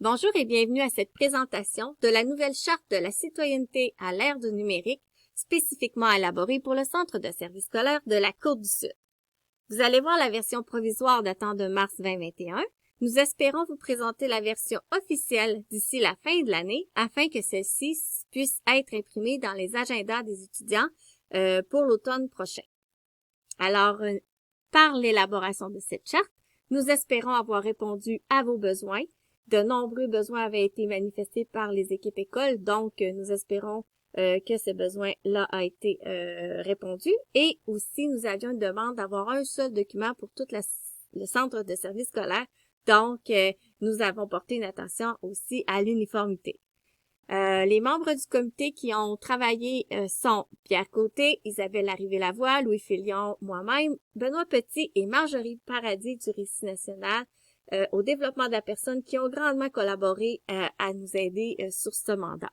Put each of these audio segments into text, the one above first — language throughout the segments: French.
Bonjour et bienvenue à cette présentation de la nouvelle charte de la citoyenneté à l'ère du numérique, spécifiquement élaborée pour le Centre de services scolaires de la Côte-du-Sud. Vous allez voir la version provisoire datant de mars 2021. Nous espérons vous présenter la version officielle d'ici la fin de l'année afin que celle-ci puisse être imprimée dans les agendas des étudiants pour l'automne prochain. Alors, par l'élaboration de cette charte, nous espérons avoir répondu à vos besoins. De nombreux besoins avaient été manifestés par les équipes écoles, donc nous espérons que ce besoin-là a été répondu. Et aussi, nous avions une demande d'avoir un seul document pour tout le centre de services scolaires. Donc, nous avons porté une attention aussi à l'uniformité. Les membres du comité qui ont travaillé sont Pierre Côté, Isabelle Larrivée-Lavoie, Louis Filion, moi-même, Benoît Petit et Marjorie Paradis du Récit national au développement de la personne qui ont grandement collaboré à nous aider sur ce mandat.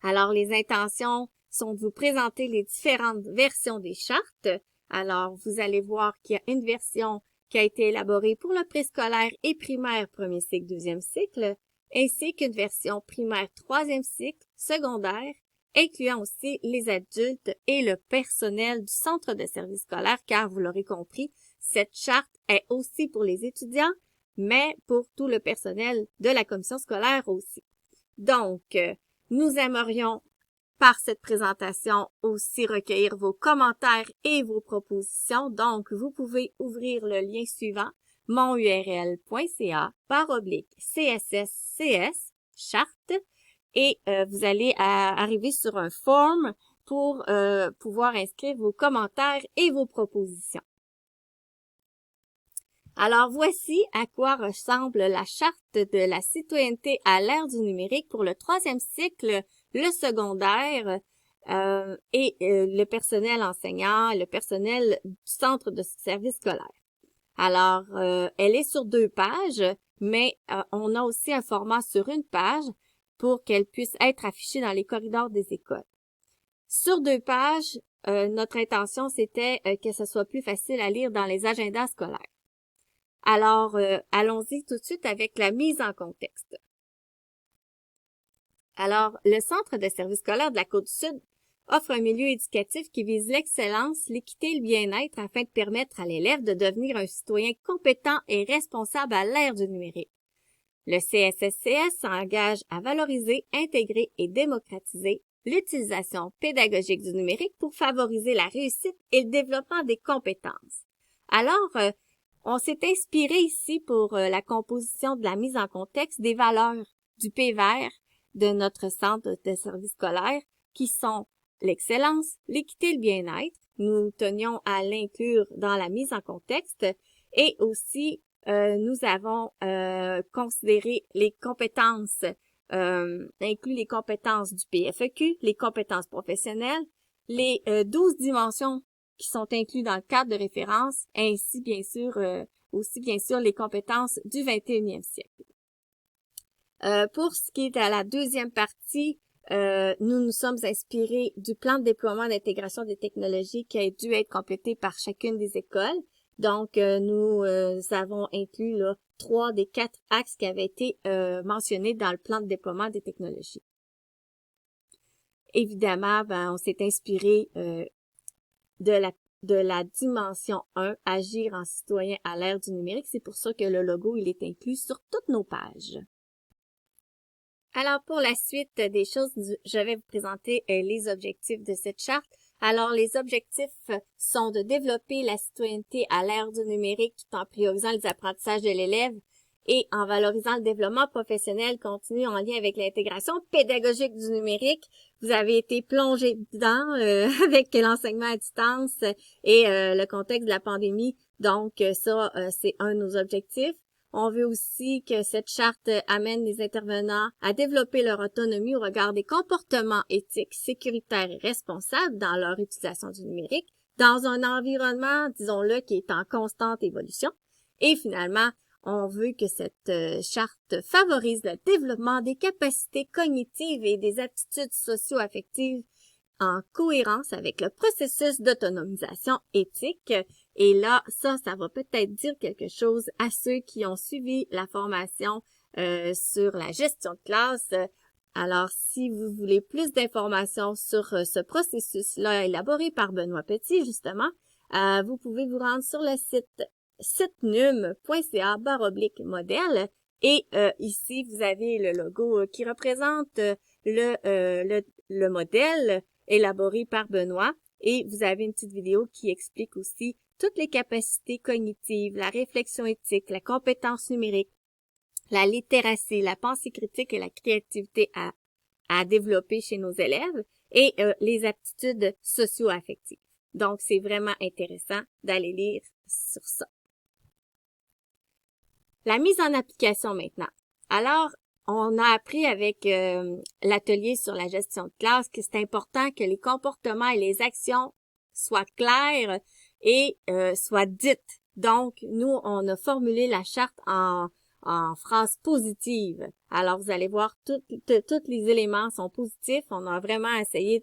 Alors, les intentions sont de vous présenter les différentes versions des chartes. Alors, vous allez voir qu'il y a une version qui a été élaborée pour le préscolaire et primaire premier cycle, deuxième cycle, ainsi qu'une version primaire troisième cycle, secondaire, incluant aussi les adultes et le personnel du centre de services scolaires, car vous l'aurez compris, cette charte est aussi pour les étudiants, mais pour tout le personnel de la commission scolaire aussi. Donc, nous aimerions, par cette présentation, aussi recueillir vos commentaires et vos propositions. Donc, vous pouvez ouvrir le lien suivant, monurl.ca/CSSCS charte et vous allez arriver sur un form pour pouvoir inscrire vos commentaires et vos propositions. Alors, voici à quoi ressemble la charte de la citoyenneté à l'ère du numérique pour le troisième cycle, le secondaire et le personnel enseignant, le personnel du centre de services scolaires. Alors, elle est sur 2 pages, mais on a aussi un format sur une page pour qu'elle puisse être affichée dans les corridors des écoles. Sur 2 pages, notre intention, c'était que ce soit plus facile à lire dans les agendas scolaires. Alors, allons-y tout de suite avec la mise en contexte. Alors, le Centre de services scolaires de la Côte-du-Sud offre un milieu éducatif qui vise l'excellence, l'équité et le bien-être afin de permettre à l'élève de devenir un citoyen compétent et responsable à l'ère du numérique. Le CSSCS s'engage à valoriser, intégrer et démocratiser l'utilisation pédagogique du numérique pour favoriser la réussite et le développement des compétences. Alors, on s'est inspiré ici pour la composition de la mise en contexte des valeurs du P-Vert de notre centre de services scolaires qui sont l'excellence, l'équité et le bien-être. Nous tenions à l'inclure dans la mise en contexte et aussi nous avons considéré les compétences, inclus les compétences du PFEQ, les compétences professionnelles, les 12 dimensions qui sont incluses dans le cadre de référence, ainsi bien sûr les compétences du 21e siècle. Pour ce qui est à la deuxième partie, nous nous sommes inspirés du plan de déploiement d'intégration des technologies qui a dû être complété par chacune des écoles. Donc, nous avons inclus là, 3 des 4 axes qui avaient été mentionnés dans le plan de déploiement des technologies. Évidemment, on s'est inspiré de la dimension 1, agir en citoyen à l'ère du numérique. C'est pour ça que le logo, il est inclus sur toutes nos pages. Alors, pour la suite des choses, je vais vous présenter les objectifs de cette charte. Alors, les objectifs sont de développer la citoyenneté à l'ère du numérique tout en priorisant les apprentissages de l'élève et en valorisant le développement professionnel continu en lien avec l'intégration pédagogique du numérique. Vous avez été plongé dedans avec l'enseignement à distance et le contexte de la pandémie. Donc, ça, c'est un de nos objectifs. On veut aussi que cette charte amène les intervenants à développer leur autonomie au regard des comportements éthiques, sécuritaires et responsables dans leur utilisation du numérique, dans un environnement, disons-le, qui est en constante évolution. Et finalement, on veut que cette charte favorise le développement des capacités cognitives et des aptitudes socio-affectives en cohérence avec le processus d'autonomisation éthique. Et là, ça va peut-être dire quelque chose à ceux qui ont suivi la formation sur la gestion de classe. Alors, si vous voulez plus d'informations sur ce processus-là élaboré par Benoît Petit, justement, vous pouvez vous rendre sur le site sitenum.ca/modèle et ici, vous avez le logo qui représente le modèle élaboré par Benoît et vous avez une petite vidéo qui explique aussi toutes les capacités cognitives, la réflexion éthique, la compétence numérique, la littératie, la pensée critique et la créativité à développer chez nos élèves et les aptitudes socio-affectives. Donc, c'est vraiment intéressant d'aller lire sur ça. La mise en application maintenant. Alors, on a appris avec l'atelier sur la gestion de classe que c'est important que les comportements et les actions soient clairs et soient dites. Donc, nous, on a formulé la charte en phrases positives. Alors, vous allez voir, tous les éléments sont positifs. On a vraiment essayé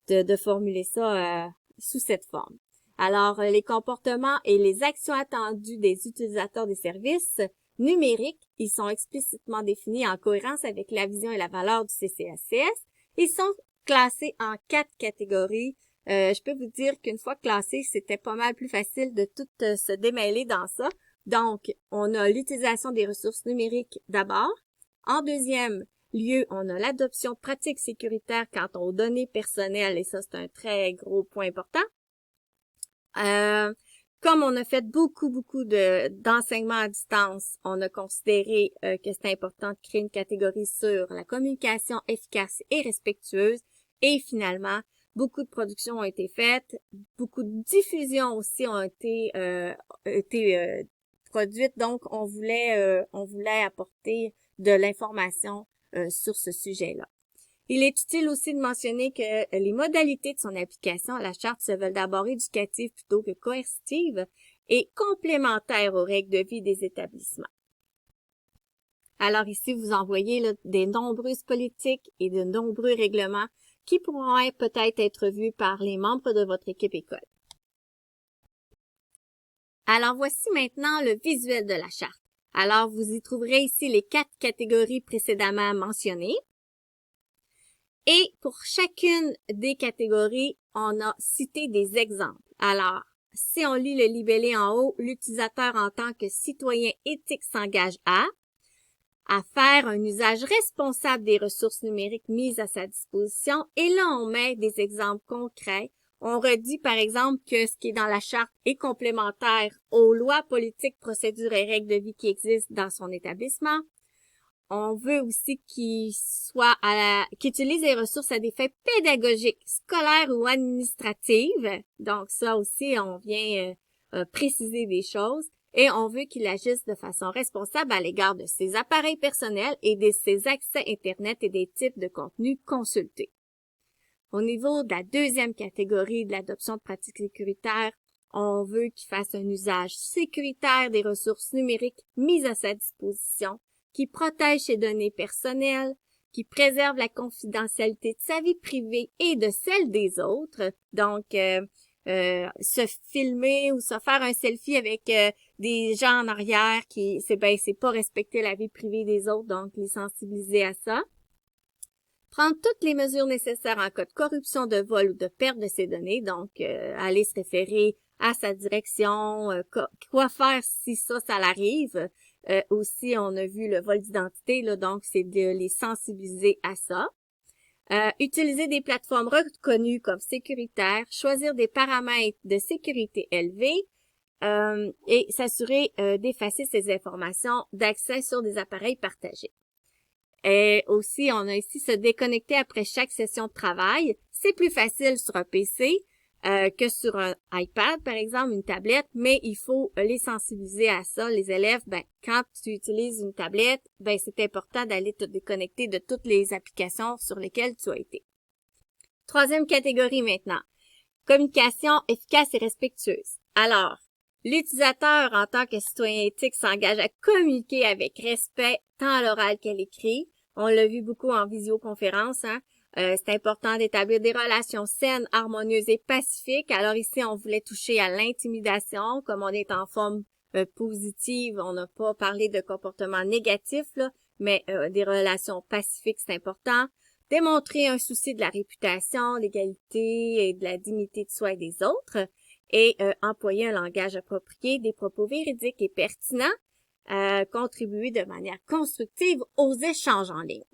de formuler ça sous cette forme. Alors, les comportements et les actions attendues des utilisateurs des services numériques, ils sont explicitement définis en cohérence avec la vision et la valeur du CCACS. Ils sont classés en 4 catégories. Je peux vous dire qu'une fois classés, c'était pas mal plus facile de tout se démêler dans ça. Donc, on a l'utilisation des ressources numériques d'abord. En deuxième lieu, on a l'adoption de pratiques sécuritaires quant aux données personnelles, et ça, c'est un très gros point important. Comme on a fait beaucoup d'enseignements à distance, on a considéré que c'est important de créer une catégorie sur la communication efficace et respectueuse. Et finalement, beaucoup de productions ont été faites, beaucoup de diffusions aussi ont été produites. Donc, on voulait apporter de l'information sur ce sujet-là. Il est utile aussi de mentionner que les modalités de son application à la charte se veulent d'abord éducatives plutôt que coercitives et complémentaires aux règles de vie des établissements. Alors ici, vous en voyez là, des nombreuses politiques et de nombreux règlements qui pourront peut-être être vus par les membres de votre équipe école. Alors voici maintenant le visuel de la charte. Alors vous y trouverez ici les 4 catégories précédemment mentionnées. Et pour chacune des catégories, on a cité des exemples. Alors, si on lit le libellé en haut, l'utilisateur en tant que citoyen éthique s'engage à faire un usage responsable des ressources numériques mises à sa disposition. Et là, on met des exemples concrets. On redit, par exemple, que ce qui est dans la charte est complémentaire aux lois, politiques, procédures et règles de vie qui existent dans son établissement. On veut aussi qu'il utilise les ressources à des fins pédagogiques, scolaires ou administratives. Donc ça aussi, on vient préciser des choses. Et on veut qu'il agisse de façon responsable à l'égard de ses appareils personnels et de ses accès Internet et des types de contenus consultés. Au niveau de la deuxième catégorie de l'adoption de pratiques sécuritaires, on veut qu'il fasse un usage sécuritaire des ressources numériques mises à sa disposition, qui protège ses données personnelles, qui préserve la confidentialité de sa vie privée et de celle des autres. Donc, se filmer ou se faire un selfie avec des gens en arrière c'est pas respecter la vie privée des autres, donc les sensibiliser à ça. Prendre toutes les mesures nécessaires en cas de corruption, de vol ou de perte de ces données, donc aller se référer à sa direction, quoi faire si ça l'arrive. Aussi, on a vu le vol d'identité, là, donc c'est de les sensibiliser à ça. Utiliser des plateformes reconnues comme sécuritaires, choisir des paramètres de sécurité élevés et s'assurer d'effacer ces informations d'accès sur des appareils partagés. Et aussi, on a ici se déconnecter après chaque session de travail. C'est plus facile sur un PC que sur un iPad, par exemple, une tablette, mais il faut les sensibiliser à ça. Les élèves, quand tu utilises une tablette, c'est important d'aller te déconnecter de toutes les applications sur lesquelles tu as été. Troisième catégorie maintenant. Communication efficace et respectueuse. Alors, l'utilisateur en tant que citoyen éthique s'engage à communiquer avec respect tant à l'oral qu'à l'écrit. On l'a vu beaucoup en visioconférence, hein. C'est important d'établir des relations saines, harmonieuses et pacifiques. Alors ici, on voulait toucher à l'intimidation, comme on est en forme positive, on n'a pas parlé de comportement négatif, là, mais des relations pacifiques, c'est important. Démontrer un souci de la réputation, l'égalité et de la dignité de soi et des autres. Et employer un langage approprié, des propos véridiques et pertinents. Contribuer de manière constructive aux échanges en ligne.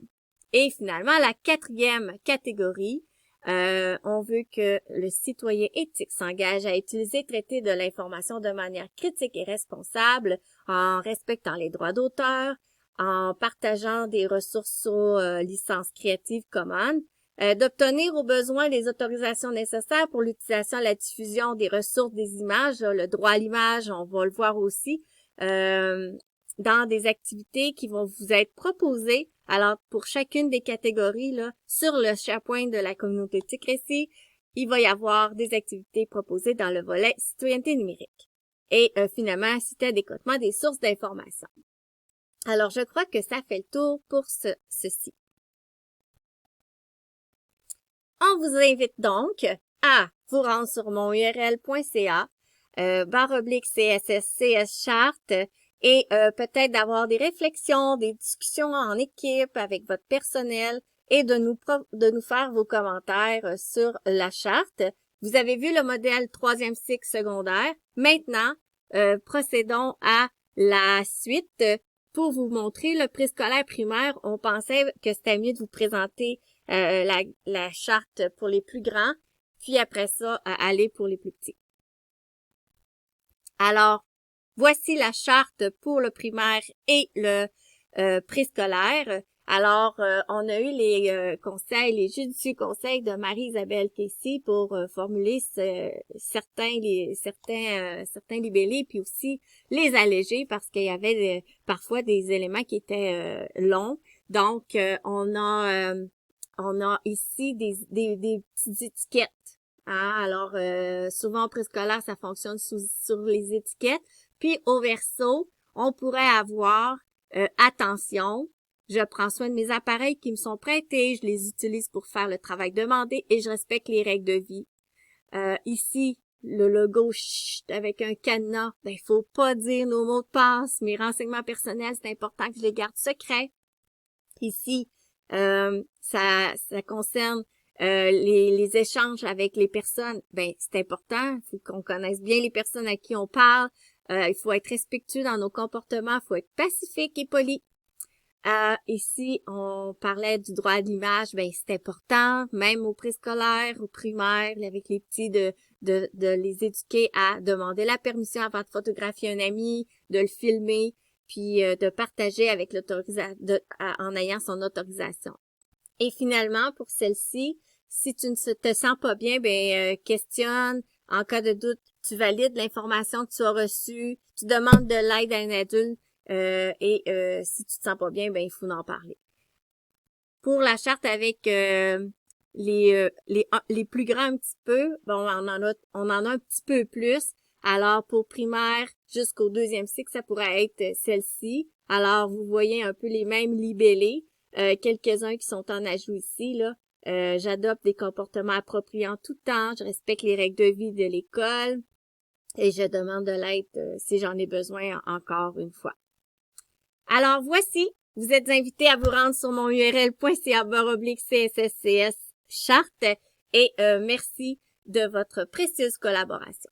Et finalement, la 4e catégorie, on veut que le citoyen éthique s'engage à utiliser et traiter de l'information de manière critique et responsable en respectant les droits d'auteur, en partageant des ressources sous licence Creative Commons, d'obtenir au besoin les autorisations nécessaires pour l'utilisation et la diffusion des ressources des images, le droit à l'image, on va le voir aussi, dans des activités qui vont vous être proposées. Alors, pour chacune des catégories, là, sur le SharePoint de la communauté TIC-Récit, il va y avoir des activités proposées dans le volet citoyenneté numérique. Et finalement, assister à décotement des sources d'information. Alors, je crois que ça fait le tour pour ceci. On vous invite donc à vous rendre sur mon url.ca /CSS charte et peut-être d'avoir des réflexions, des discussions en équipe avec votre personnel et de nous faire vos commentaires sur la charte. Vous avez vu le modèle 3e cycle secondaire. Maintenant, procédons à la suite. Pour vous montrer le préscolaire primaire, on pensait que c'était mieux de vous présenter la charte pour les plus grands, puis après ça, aller pour les plus petits. Alors, voici la charte pour le primaire et le préscolaire. Alors, on a eu les conseils, les judicieux conseils de Marie-Isabelle Casey pour formuler certains libellés, puis aussi les alléger parce qu'il y avait parfois des éléments qui étaient longs. Donc, on a ici des petites étiquettes. Hein? Alors, souvent au préscolaire, ça fonctionne sur les étiquettes. Puis au verso, on pourrait avoir attention, je prends soin de mes appareils qui me sont prêtés, je les utilise pour faire le travail demandé et je respecte les règles de vie. Ici, le logo avec un cadenas, ben faut pas dire nos mots de passe, mes renseignements personnels, c'est important que je les garde secrets. Ici, ça concerne les échanges avec les personnes. Ben c'est important, il faut qu'on connaisse bien les personnes à qui on parle. Il faut être respectueux dans nos comportements, il faut être pacifique et poli. Ici, on parlait du droit à l'image, ben c'est important, même au préscolaire, au primaire, avec les petits, de les éduquer à demander la permission avant de photographier un ami, de le filmer, puis de partager avec en ayant son autorisation. Et finalement, pour celle-ci, si tu ne te sens pas bien, ben questionne. En cas de doute, tu valides l'information que tu as reçue, tu demandes de l'aide à un adulte et si tu te sens pas bien, ben il faut en parler. Pour la charte avec les plus grands un petit peu, bon, on en a un petit peu plus. Alors pour primaire jusqu'au 2e cycle, ça pourrait être celle-ci. Alors vous voyez un peu les mêmes libellés, quelques-uns qui sont en ajout ici là. J'adopte des comportements appropriés en tout temps, je respecte les règles de vie de l'école et je demande de l'aide si j'en ai besoin encore une fois. Alors voici, vous êtes invités à vous rendre sur mon url.ca /CSSCS charte et merci de votre précieuse collaboration.